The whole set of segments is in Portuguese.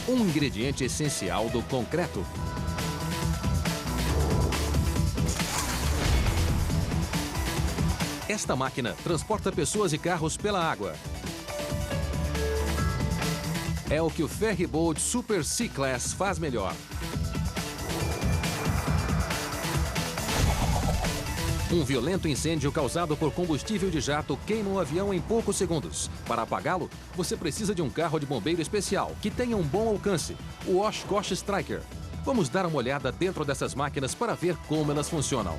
um ingrediente essencial do concreto. Esta máquina transporta pessoas e carros pela água. É o que o Ferryboat Super C-Class faz melhor. Um violento incêndio causado por combustível de jato queima o avião em poucos segundos. Para apagá-lo, você precisa de um carro de bombeiro especial que tenha um bom alcance, o Oshkosh Striker. Vamos dar uma olhada dentro dessas máquinas para ver como elas funcionam.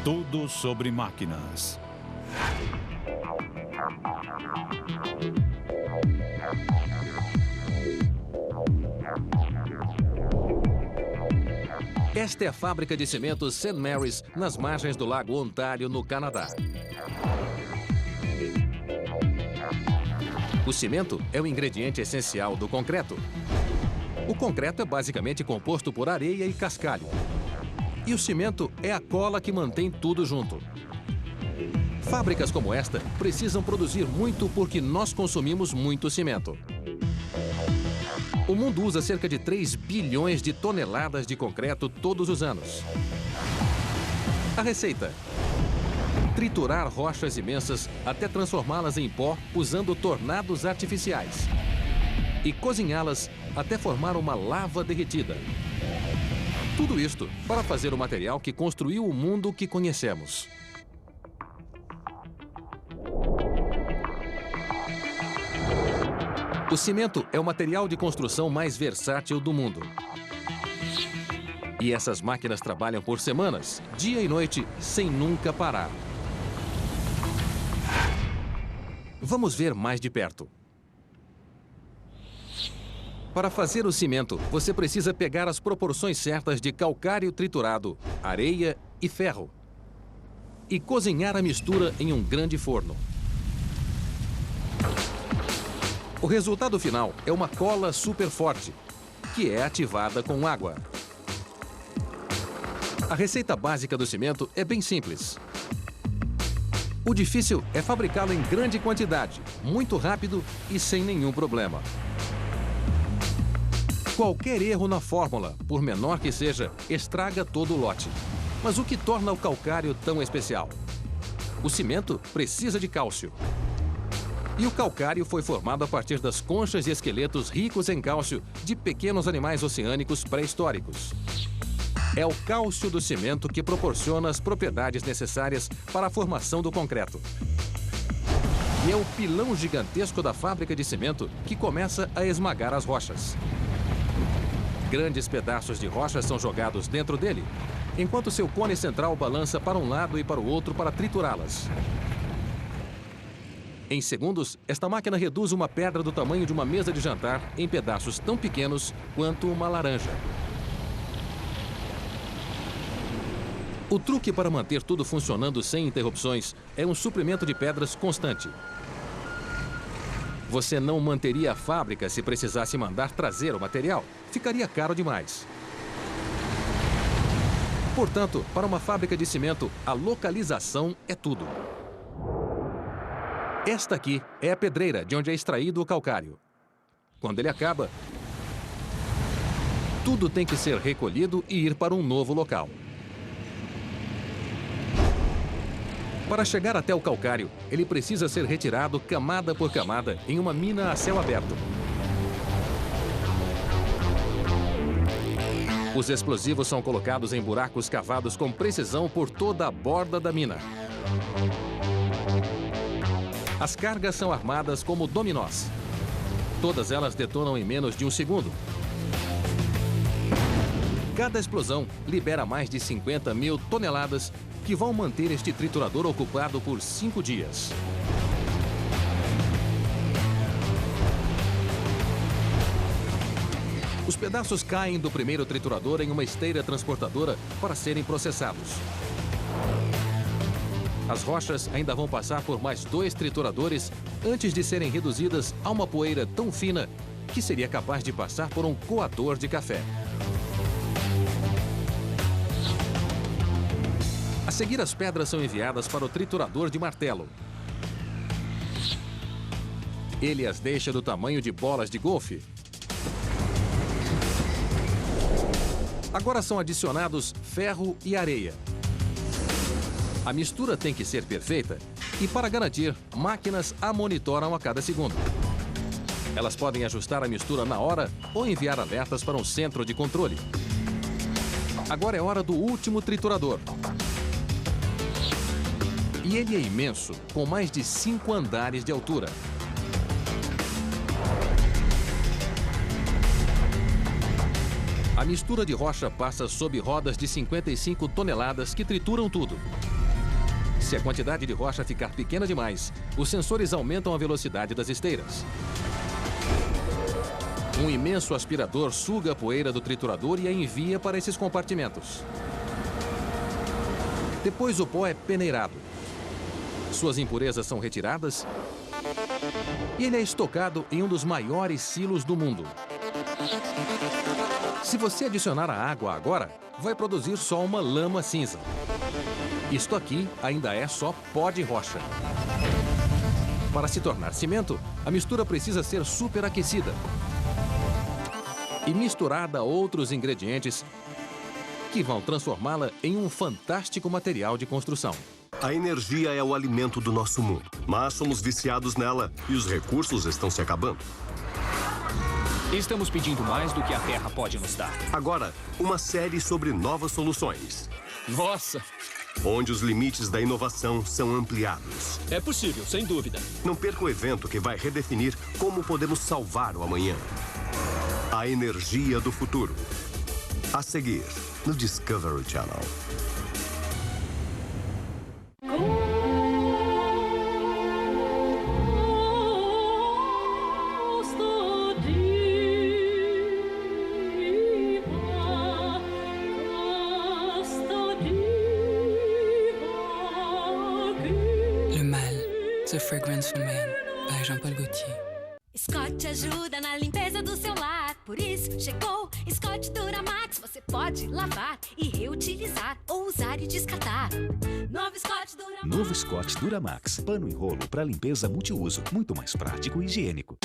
Tudo sobre máquinas. Esta é a fábrica de cimentos St. Mary's, nas margens do Lago Ontário, no Canadá. O cimento é o ingrediente essencial do concreto. O concreto é basicamente composto por areia e cascalho. E o cimento é a cola que mantém tudo junto. Fábricas como esta precisam produzir muito porque nós consumimos muito cimento. O mundo usa cerca de 3 bilhões de toneladas de concreto todos os anos. A receita: triturar rochas imensas até transformá-las em pó usando tornados artificiais. E cozinhá-las até formar uma lava derretida. Tudo isto para fazer o material que construiu o mundo que conhecemos. O cimento é o material de construção mais versátil do mundo. E essas máquinas trabalham por semanas, dia e noite, sem nunca parar. Vamos ver mais de perto. Para fazer o cimento, você precisa pegar as proporções certas de calcário triturado, areia e ferro. E cozinhar a mistura em um grande forno. O resultado final é uma cola super forte, que é ativada com água. A receita básica do cimento é bem simples. O difícil é fabricá-lo em grande quantidade, muito rápido e sem nenhum problema. Qualquer erro na fórmula, por menor que seja, estraga todo o lote. Mas o que torna o calcário tão especial? O cimento precisa de cálcio. E o calcário foi formado a partir das conchas e esqueletos ricos em cálcio de pequenos animais oceânicos pré-históricos. É o cálcio do cimento que proporciona as propriedades necessárias para a formação do concreto. E é o pilão gigantesco da fábrica de cimento que começa a esmagar as rochas. Grandes pedaços de rocha são jogados dentro dele, enquanto seu cone central balança para um lado e para o outro para triturá-las. Em segundos, esta máquina reduz uma pedra do tamanho de uma mesa de jantar em pedaços tão pequenos quanto uma laranja. O truque para manter tudo funcionando sem interrupções é um suprimento de pedras constante. Você não manteria a fábrica se precisasse mandar trazer o material. Ficaria caro demais. Portanto, para uma fábrica de cimento, a localização é tudo. Esta aqui é a pedreira de onde é extraído o calcário. Quando ele acaba, tudo tem que ser recolhido e ir para um novo local. Para chegar até o calcário, ele precisa ser retirado camada por camada em uma mina a céu aberto. Os explosivos são colocados em buracos cavados com precisão por toda a borda da mina. As cargas são armadas como dominós. Todas elas detonam em menos de um segundo. Cada explosão libera mais de 50 mil toneladas que vão manter este triturador ocupado por 5 dias. Os pedaços caem do primeiro triturador em uma esteira transportadora para serem processados. As rochas ainda vão passar por mais 2 trituradores antes de serem reduzidas a uma poeira tão fina que seria capaz de passar por um coador de café. A seguir, as pedras são enviadas para o triturador de martelo. Ele as deixa do tamanho de bolas de golfe. Agora são adicionados ferro e areia. A mistura tem que ser perfeita e, para garantir, máquinas a monitoram a cada segundo. Elas podem ajustar a mistura na hora ou enviar alertas para um centro de controle. Agora é hora do último triturador. E ele é imenso, com mais de 5 andares de altura. A mistura de rocha passa sob rodas de 55 toneladas que trituram tudo. Se a quantidade de rocha ficar pequena demais, os sensores aumentam a velocidade das esteiras. Um imenso aspirador suga a poeira do triturador e a envia para esses compartimentos. Depois o pó é peneirado. Suas impurezas são retiradas e ele é estocado em um dos maiores silos do mundo. Se você adicionar a água agora, vai produzir só uma lama cinza. Isto aqui ainda é só pó de rocha. Para se tornar cimento, a mistura precisa ser superaquecida e misturada a outros ingredientes que vão transformá-la em um fantástico material de construção. A energia é o alimento do nosso mundo, mas somos viciados nela e os recursos estão se acabando. Estamos pedindo mais do que a Terra pode nos dar. Agora, uma série sobre novas soluções. Nossa! Onde os limites da inovação são ampliados. É possível, sem dúvida. Não perca o evento que vai redefinir como podemos salvar o amanhã. A energia do futuro. A seguir, no Discovery Channel. The Fragrance Man, by Jean-Paul Gaultier. Scott ajuda na limpeza do seu lar. Por isso chegou Scott Duramax. Você pode lavar e reutilizar ou usar e descartar. Novo Scott Duramax. Novo Scott Duramax. Pano em rolo para limpeza multiuso. Muito mais prático e higiênico.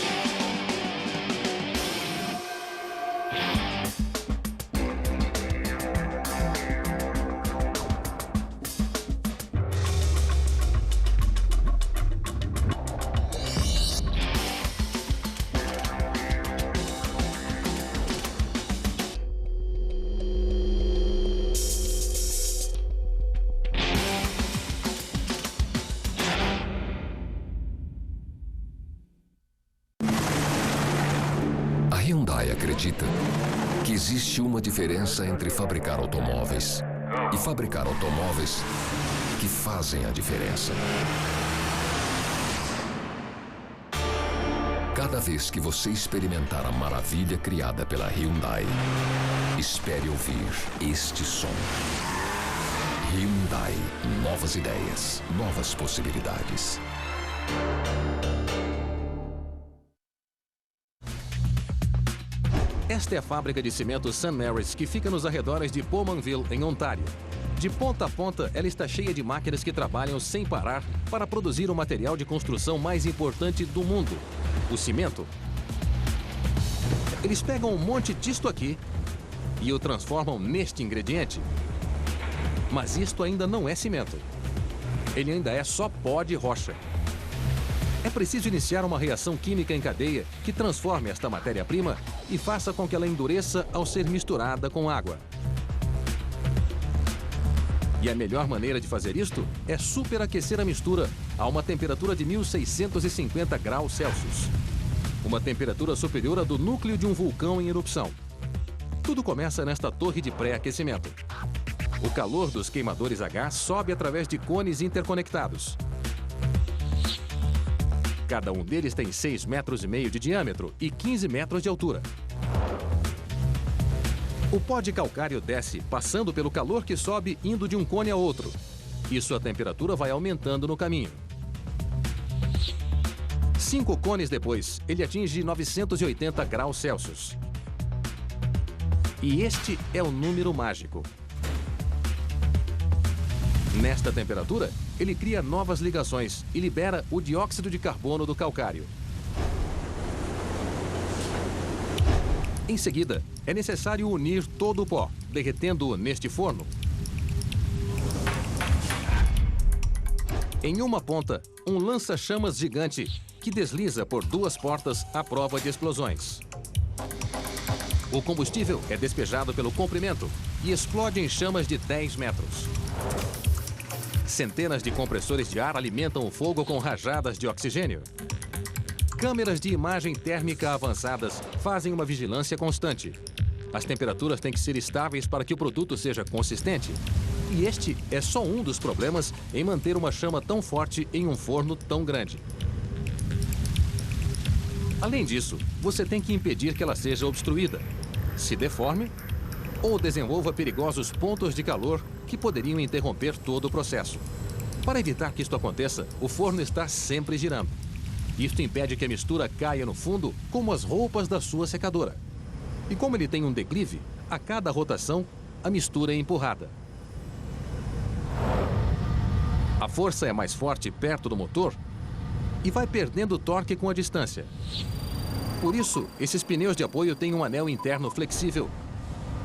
A Hyundai acredita que existe uma diferença entre fabricar automóveis e fabricar automóveis que fazem a diferença. Cada vez que você experimentar a maravilha criada pela Hyundai, espere ouvir este som. Hyundai. Novas ideias, novas possibilidades. Esta é a fábrica de cimento St. Mary's, que fica nos arredores de Bowmanville, em Ontário. De ponta a ponta, ela está cheia de máquinas que trabalham sem parar para produzir o material de construção mais importante do mundo, o cimento. Eles pegam um monte disto aqui e o transformam neste ingrediente. Mas isto ainda não é cimento. Ele ainda é só pó de rocha. É preciso iniciar uma reação química em cadeia que transforme esta matéria-prima e faça com que ela endureça ao ser misturada com água. E a melhor maneira de fazer isto é superaquecer a mistura a uma temperatura de 1650 graus Celsius. Uma temperatura superior à do núcleo de um vulcão em erupção. Tudo começa nesta torre de pré-aquecimento. O calor dos queimadores a gás sobe através de cones interconectados. Cada um deles tem 6,5 metros de diâmetro e 15 metros de altura. O pó de calcário desce, passando pelo calor que sobe, indo de um cone a outro. E sua temperatura vai aumentando no caminho. 5 cones depois, ele atinge 980 graus Celsius. E este é o número mágico. Nesta temperatura, ele cria novas ligações e libera o dióxido de carbono do calcário. Em seguida, é necessário unir todo o pó, derretendo-o neste forno. Em uma ponta, um lança-chamas gigante que desliza por 2 portas à prova de explosões. O combustível é despejado pelo comprimento e explode em chamas de 10 metros. Centenas de compressores de ar alimentam o fogo com rajadas de oxigênio. Câmeras de imagem térmica avançadas fazem uma vigilância constante. As temperaturas têm que ser estáveis para que o produto seja consistente. E este é só um dos problemas em manter uma chama tão forte em um forno tão grande. Além disso, você tem que impedir que ela seja obstruída, se deforme ou desenvolva perigosos pontos de calor que poderiam interromper todo o processo. Para evitar que isto aconteça, o forno está sempre girando. Isto impede que a mistura caia no fundo como as roupas da sua secadora. E como ele tem um declive, a cada rotação, a mistura é empurrada. A força é mais forte perto do motor e vai perdendo torque com a distância. Por isso, esses pneus de apoio têm um anel interno flexível,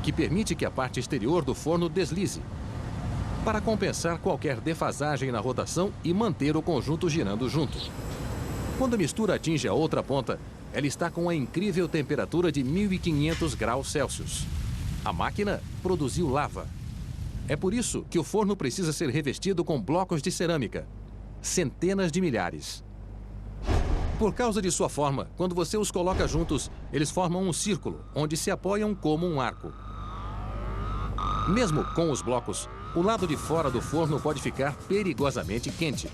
que permite que a parte exterior do forno deslize, para compensar qualquer defasagem na rotação e manter o conjunto girando junto. Quando a mistura atinge a outra ponta, ela está com a incrível temperatura de 1500 graus Celsius. A máquina produziu lava. É por isso que o forno precisa ser revestido com blocos de cerâmica, centenas de milhares. Por causa de sua forma, quando você os coloca juntos, eles formam um círculo, onde se apoiam como um arco. Mesmo com os blocos, o lado de fora do forno pode ficar perigosamente quente.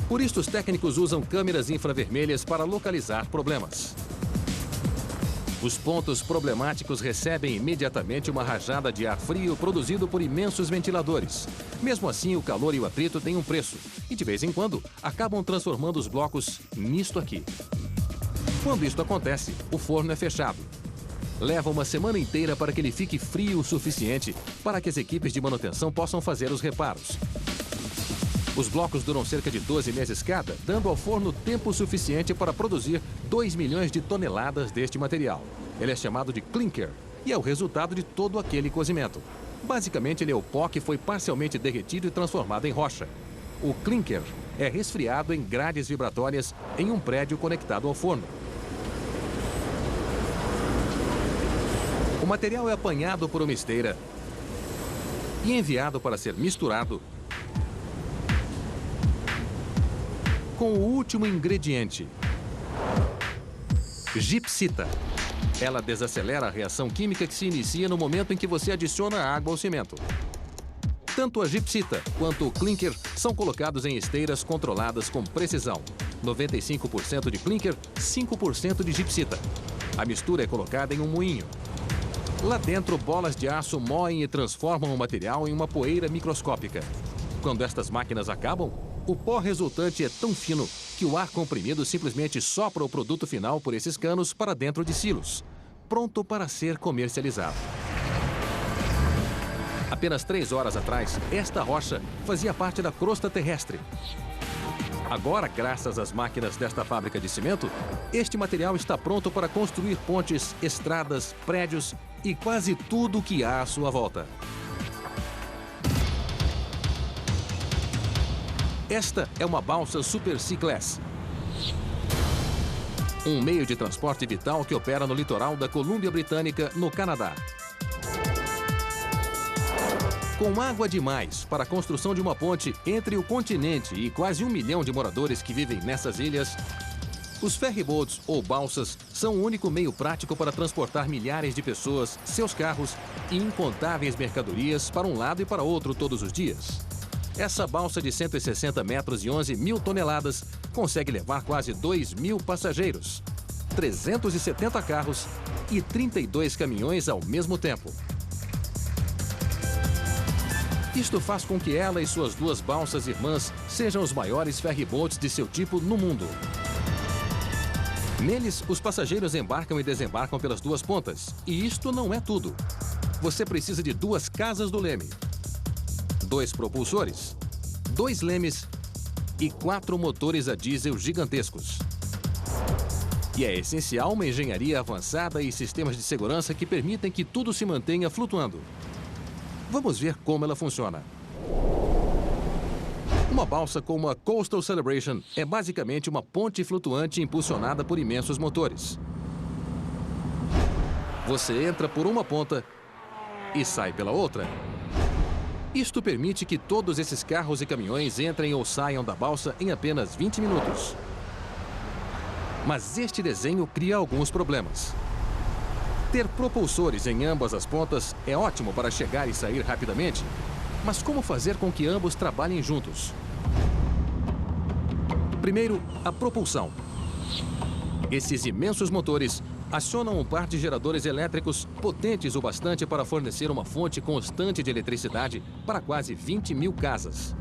Por isso, os técnicos usam câmeras infravermelhas para localizar problemas. Os pontos problemáticos recebem imediatamente uma rajada de ar frio produzido por imensos ventiladores. Mesmo assim, o calor e o atrito têm um preço e, de vez em quando, acabam transformando os blocos nisto aqui. Quando isto acontece, o forno é fechado. Leva uma semana inteira para que ele fique frio o suficiente para que as equipes de manutenção possam fazer os reparos. Os blocos duram cerca de 12 meses cada, dando ao forno tempo suficiente para produzir 2 milhões de toneladas deste material. Ele é chamado de clinker e é o resultado de todo aquele cozimento. Basicamente, ele é o pó que foi parcialmente derretido e transformado em rocha. O clinker é resfriado em grades vibratórias em um prédio conectado ao forno. O material é apanhado por uma esteira e enviado para ser misturado com o último ingrediente, gipsita. Ela desacelera a reação química que se inicia no momento em que você adiciona água ao cimento. Tanto a gipsita quanto o clinker são colocados em esteiras controladas com precisão. 95% de clinker, 5% de gipsita. A mistura é colocada em um moinho. Lá dentro, bolas de aço moem e transformam o material em uma poeira microscópica. Quando estas máquinas acabam, o pó resultante é tão fino que o ar comprimido simplesmente sopra o produto final por esses canos para dentro de silos, pronto para ser comercializado. Apenas 3 horas atrás, esta rocha fazia parte da crosta terrestre. Agora, graças às máquinas desta fábrica de cimento, este material está pronto para construir pontes, estradas, prédios e quase tudo o que há à sua volta. Esta é uma balsa Super Sea Class, um meio de transporte vital que opera no litoral da Colômbia Britânica, no Canadá. Com água demais para a construção de uma ponte entre o continente e quase 1 milhão de moradores que vivem nessas ilhas, os ferryboats ou balsas são o único meio prático para transportar milhares de pessoas, seus carros e incontáveis mercadorias para um lado e para outro todos os dias. Essa balsa de 160 metros e 11 mil toneladas consegue levar quase 2.000 passageiros, 370 carros e 32 caminhões ao mesmo tempo. Isto faz com que ela e suas 2 balsas irmãs sejam os maiores ferryboats de seu tipo no mundo. Neles, os passageiros embarcam e desembarcam pelas duas pontas. E isto não é tudo. Você precisa de 2 casas do leme, 2 propulsores, 2 lemes e 4 motores a diesel gigantescos. E é essencial uma engenharia avançada e sistemas de segurança que permitem que tudo se mantenha flutuando. Vamos ver como ela funciona. Uma balsa como a Coastal Celebration é basicamente uma ponte flutuante impulsionada por imensos motores. Você entra por uma ponta e sai pela outra. Isto permite que todos esses carros e caminhões entrem ou saiam da balsa em apenas 20 minutos. Mas este desenho cria alguns problemas. Ter propulsores em ambas as pontas é ótimo para chegar e sair rapidamente, mas como fazer com que ambos trabalhem juntos? Primeiro, a propulsão. Esses imensos motores acionam um par de geradores elétricos potentes o bastante para fornecer uma fonte constante de eletricidade para quase 20 mil casas.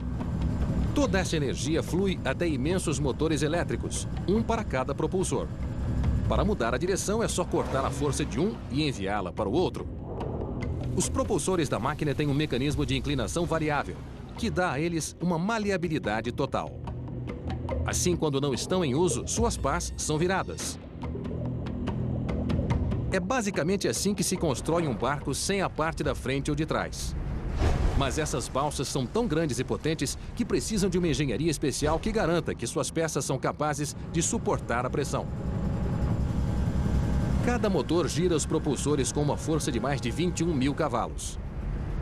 Toda essa energia flui até imensos motores elétricos, um para cada propulsor. Para mudar a direção é só cortar a força de um e enviá-la para o outro. Os propulsores da máquina têm um mecanismo de inclinação variável, que dá a eles uma maleabilidade total. Assim, quando não estão em uso, suas pás são viradas. É basicamente assim que se constrói um barco sem a parte da frente ou de trás. Mas essas balsas são tão grandes e potentes que precisam de uma engenharia especial que garanta que suas peças são capazes de suportar a pressão. Cada motor gira os propulsores com uma força de mais de 21 mil cavalos.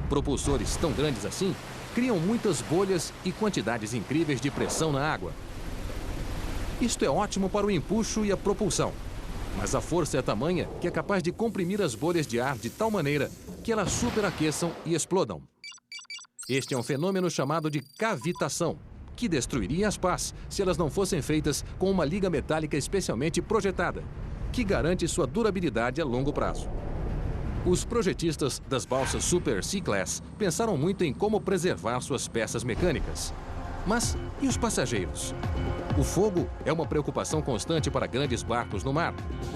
Propulsores tão grandes assim criam muitas bolhas e quantidades incríveis de pressão na água. Isto é ótimo para o empuxo e a propulsão, mas a força é tamanha que é capaz de comprimir as bolhas de ar de tal maneira que elas superaqueçam e explodam. Este é um fenômeno chamado de cavitação, que destruiria as pás se elas não fossem feitas com uma liga metálica especialmente projetada, que garante sua durabilidade a longo prazo. Os projetistas das balsas Super C-Class pensaram muito em como preservar suas peças mecânicas. Mas e os passageiros? O fogo é uma preocupação constante para grandes barcos no mar.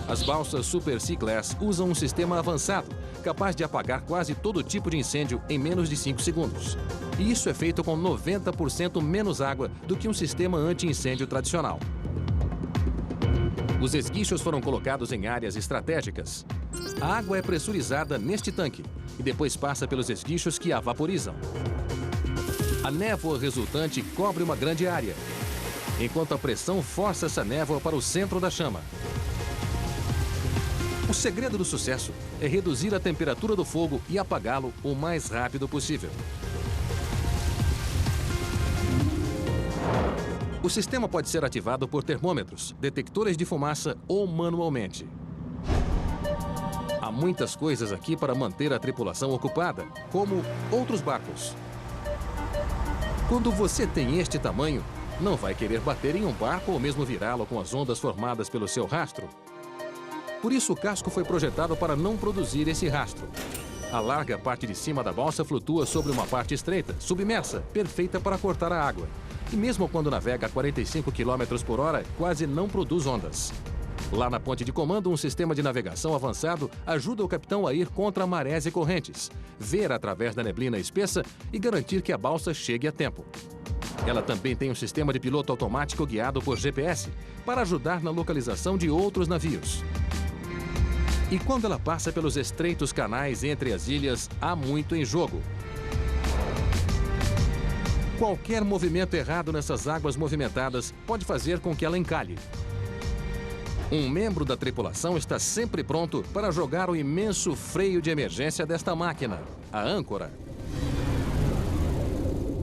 As balsas Super C-Class usam um sistema avançado, capaz de apagar quase todo tipo de incêndio em menos de 5 segundos. E isso é feito com 90% menos água do que um sistema anti-incêndio tradicional. Os esguichos foram colocados em áreas estratégicas. A água é pressurizada neste tanque e depois passa pelos esguichos que a vaporizam. A névoa resultante cobre uma grande área, enquanto a pressão força essa névoa para o centro da chama. O segredo do sucesso é reduzir a temperatura do fogo e apagá-lo o mais rápido possível. O sistema pode ser ativado por termômetros, detectores de fumaça ou manualmente. Há muitas coisas aqui para manter a tripulação ocupada, como outros barcos. Quando você tem este tamanho, não vai querer bater em um barco ou mesmo virá-lo com as ondas formadas pelo seu rastro. Por isso, o casco foi projetado para não produzir esse rastro. A larga parte de cima da balsa flutua sobre uma parte estreita, submersa, perfeita para cortar a água. E mesmo quando navega a 45 km por hora, quase não produz ondas. Lá na ponte de comando, um sistema de navegação avançado ajuda o capitão a ir contra marés e correntes, ver através da neblina espessa e garantir que a balsa chegue a tempo. Ela também tem um sistema de piloto automático guiado por GPS para ajudar na localização de outros navios. E quando ela passa pelos estreitos canais entre as ilhas, há muito em jogo. Qualquer movimento errado nessas águas movimentadas pode fazer com que ela encalhe. Um membro da tripulação está sempre pronto para jogar o imenso freio de emergência desta máquina, a âncora.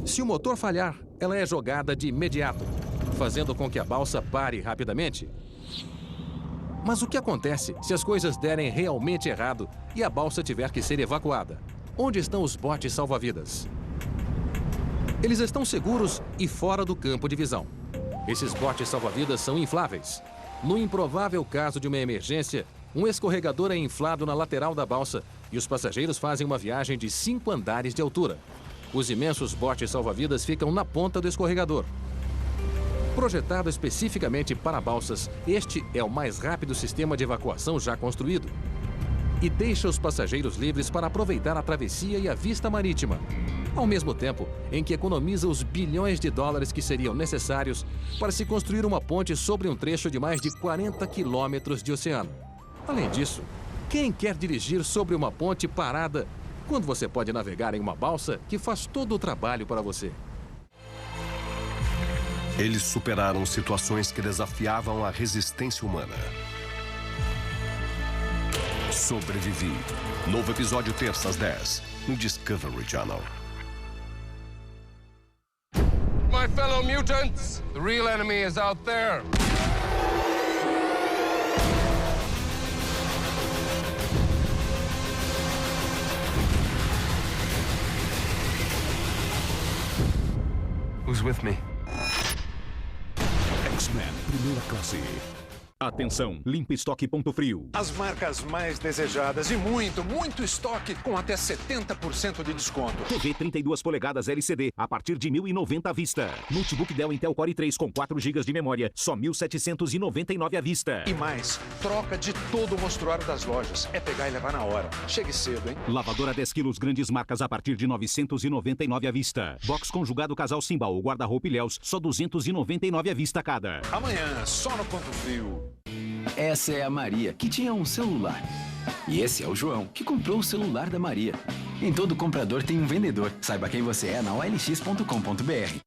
Se o motor falhar, ela é jogada de imediato, fazendo com que a balsa pare rapidamente. Mas o que acontece se as coisas derem realmente errado e a balsa tiver que ser evacuada? Onde estão os botes salva-vidas? Eles estão seguros e fora do campo de visão. Esses botes salva-vidas são infláveis. No improvável caso de uma emergência, um escorregador é inflado na lateral da balsa e os passageiros fazem uma viagem de 5 andares de altura. Os imensos botes salva-vidas ficam na ponta do escorregador. Projetado especificamente para balsas, este é o mais rápido sistema de evacuação já construído. E deixa os passageiros livres para aproveitar a travessia e a vista marítima, ao mesmo tempo em que economiza os bilhões de dólares que seriam necessários para se construir uma ponte sobre um trecho de mais de 40 quilômetros de oceano. Além disso, quem quer dirigir sobre uma ponte parada quando você pode navegar em uma balsa que faz todo o trabalho para você? Eles superaram situações que desafiavam a resistência humana. Sobrevivi. Novo episódio terça às 10 no Discovery Channel. My fellow mutants, the real enemy is out there. Who's with me? X-Men, primeira classe. Atenção, limpa estoque ponto frio. As marcas mais desejadas e muito estoque com até 70% de desconto. TV 32 polegadas LCD a partir de 1.090 à vista. Notebook Dell Intel Core i3 com 4 GB de memória, só 1.799 à vista. E mais, troca de todo o mostruário das lojas. É pegar e levar na hora. Chegue cedo, hein? Lavadora 10 quilos grandes marcas a partir de 999 à vista. Box conjugado casal Simbal, guarda-roupa Ilhéus, só 299 à vista cada. Amanhã, só no Ponto Frio. Essa é a Maria, que tinha um celular. E esse é o João, que comprou o celular da Maria. Em todo comprador tem um vendedor. Saiba quem você é na olx.com.br.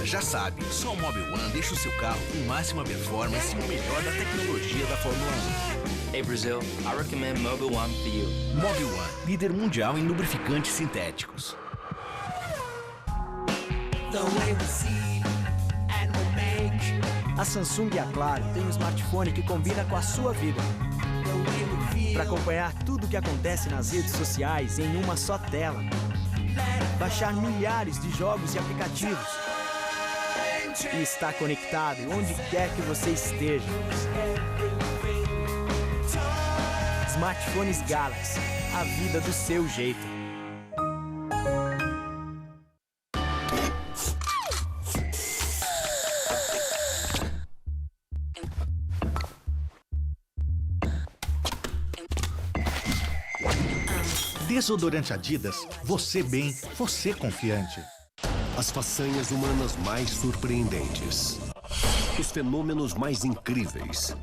Já sabe, só o Mobil One deixa o seu carro com máxima performance e o melhor da tecnologia da Fórmula 1. Hey Brazil, I recommend Mobil One for you. Mobil One, líder mundial em lubrificantes sintéticos. A Samsung e a Claro têm um smartphone que combina com a sua vida. Para acompanhar tudo o que acontece nas redes sociais em uma só tela. Baixar milhares de jogos e aplicativos. E estar conectado onde quer que você esteja. Smartphones Galaxy, a vida do seu jeito. Desodorante Adidas, você bem, você confiante. As façanhas humanas mais surpreendentes. Os fenômenos mais incríveis.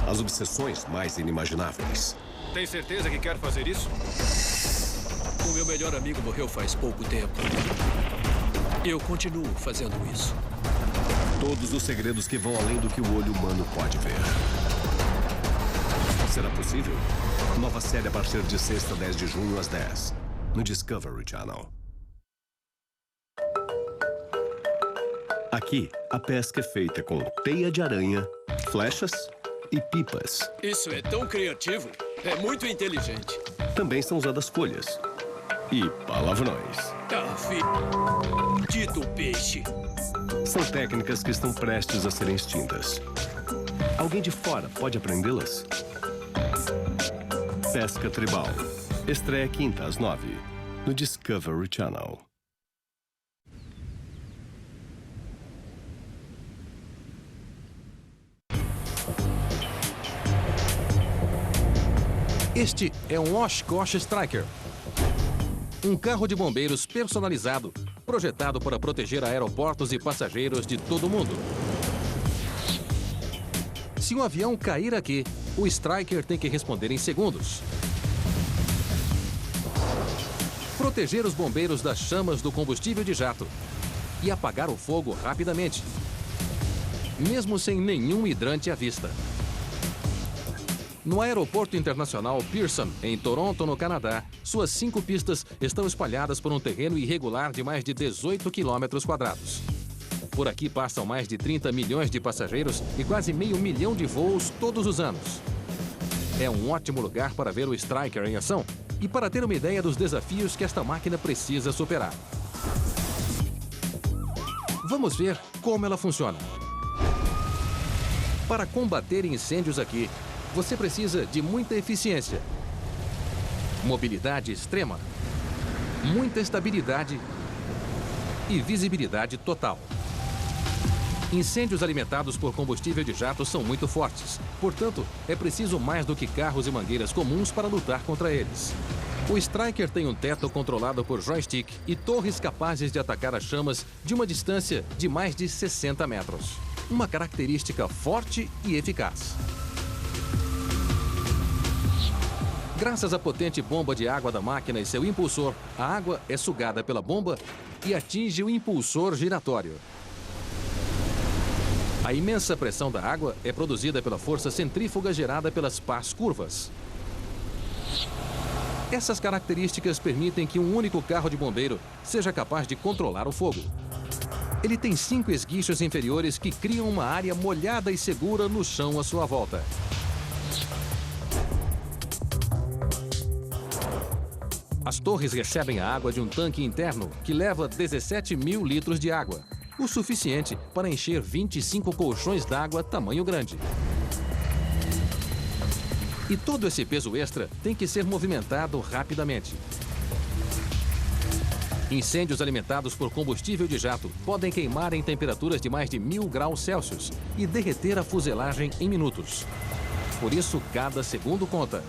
As obsessões mais inimagináveis. Tem certeza que quer fazer isso? O meu melhor amigo morreu faz pouco tempo. Eu continuo fazendo isso. Todos os segredos que vão além do que o olho humano pode ver. Será possível? Nova série a partir de sexta, 10 de junho, às 10, no Discovery Channel. Aqui, a pesca é feita com teia de aranha, flechas e pipas. Isso é tão criativo. É muito inteligente. Também são usadas folhas e palavrões. Dito peixe. São técnicas que estão prestes a serem extintas. Alguém de fora pode aprendê-las? Pesca Tribal. Estreia quinta às 9, no Discovery Channel. Este é um Oshkosh Striker. Um carro de bombeiros personalizado, projetado para proteger aeroportos e passageiros de todo o mundo. Se um avião cair aqui, o Striker tem que responder em segundos. Proteger os bombeiros das chamas do combustível de jato e apagar o fogo rapidamente, mesmo sem nenhum hidrante à vista. No Aeroporto Internacional Pearson, em Toronto, no Canadá, suas 5 pistas estão espalhadas por um terreno irregular de mais de 18 quilômetros quadrados. Por aqui passam mais de 30 milhões de passageiros e quase meio milhão de voos todos os anos. É um ótimo lugar para ver o Striker em ação e para ter uma ideia dos desafios que esta máquina precisa superar. Vamos ver como ela funciona. Para combater incêndios aqui, você precisa de muita eficiência, mobilidade extrema, muita estabilidade e visibilidade total. Incêndios alimentados por combustível de jato são muito fortes, portanto, é preciso mais do que carros e mangueiras comuns para lutar contra eles. O Striker tem um teto controlado por joystick e torres capazes de atacar as chamas de uma distância de mais de 60 metros. Uma característica forte e eficaz. Graças à potente bomba de água da máquina e seu impulsor, a água é sugada pela bomba e atinge o impulsor giratório. A imensa pressão da água é produzida pela força centrífuga gerada pelas pás curvas. Essas características permitem que um único carro de bombeiro seja capaz de controlar o fogo. Ele tem 5 esguichos inferiores que criam uma área molhada e segura no chão à sua volta. As torres recebem a água de um tanque interno que leva 17.000 litros de água, o suficiente para encher 25 colchões d'água tamanho grande. E todo esse peso extra tem que ser movimentado rapidamente. Incêndios alimentados por combustível de jato podem queimar em temperaturas de mais de 1000 graus Celsius e derreter a fuselagem em minutos. Por isso, cada segundo conta.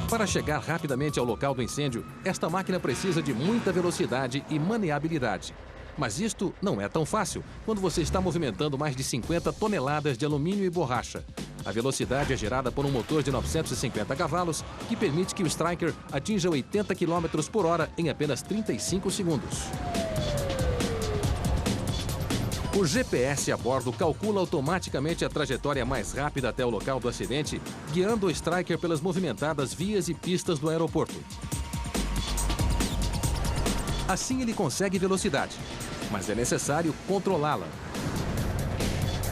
Para chegar rapidamente ao local do incêndio, esta máquina precisa de muita velocidade e maneabilidade. Mas isto não é tão fácil quando você está movimentando mais de 50 toneladas de alumínio e borracha. A velocidade é gerada por um motor de 950 cavalos que permite que o Striker atinja 80 km por hora em apenas 35 segundos. O GPS a bordo calcula automaticamente a trajetória mais rápida até o local do acidente, guiando o Striker pelas movimentadas vias e pistas do aeroporto. Assim ele consegue velocidade, mas é necessário controlá-la.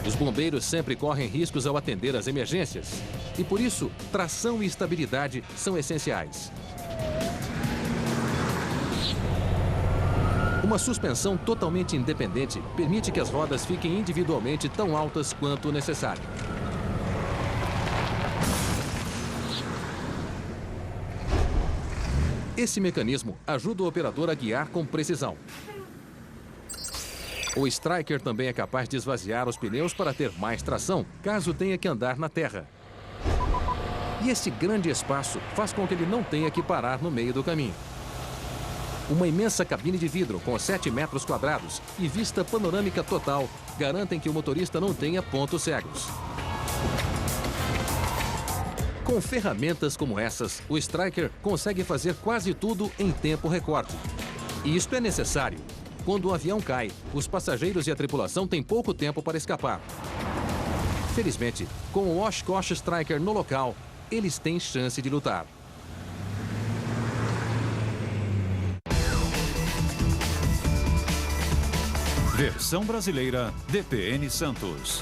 Os bombeiros sempre correm riscos ao atender às emergências e, por isso, tração e estabilidade são essenciais. Uma suspensão totalmente independente permite que as rodas fiquem individualmente tão altas quanto necessário. Esse mecanismo ajuda o operador a guiar com precisão. O Striker também é capaz de esvaziar os pneus para ter mais tração, caso tenha que andar na terra. E esse grande espaço faz com que ele não tenha que parar no meio do caminho. Uma imensa cabine de vidro com 7 metros quadrados e vista panorâmica total garantem que o motorista não tenha pontos cegos. Com ferramentas como essas, o Striker consegue fazer quase tudo em tempo recorde. E isto é necessário. Quando o avião cai, os passageiros e a tripulação têm pouco tempo para escapar. Felizmente, com o Oshkosh Striker no local, eles têm chance de lutar. Versão brasileira, DPN Santos.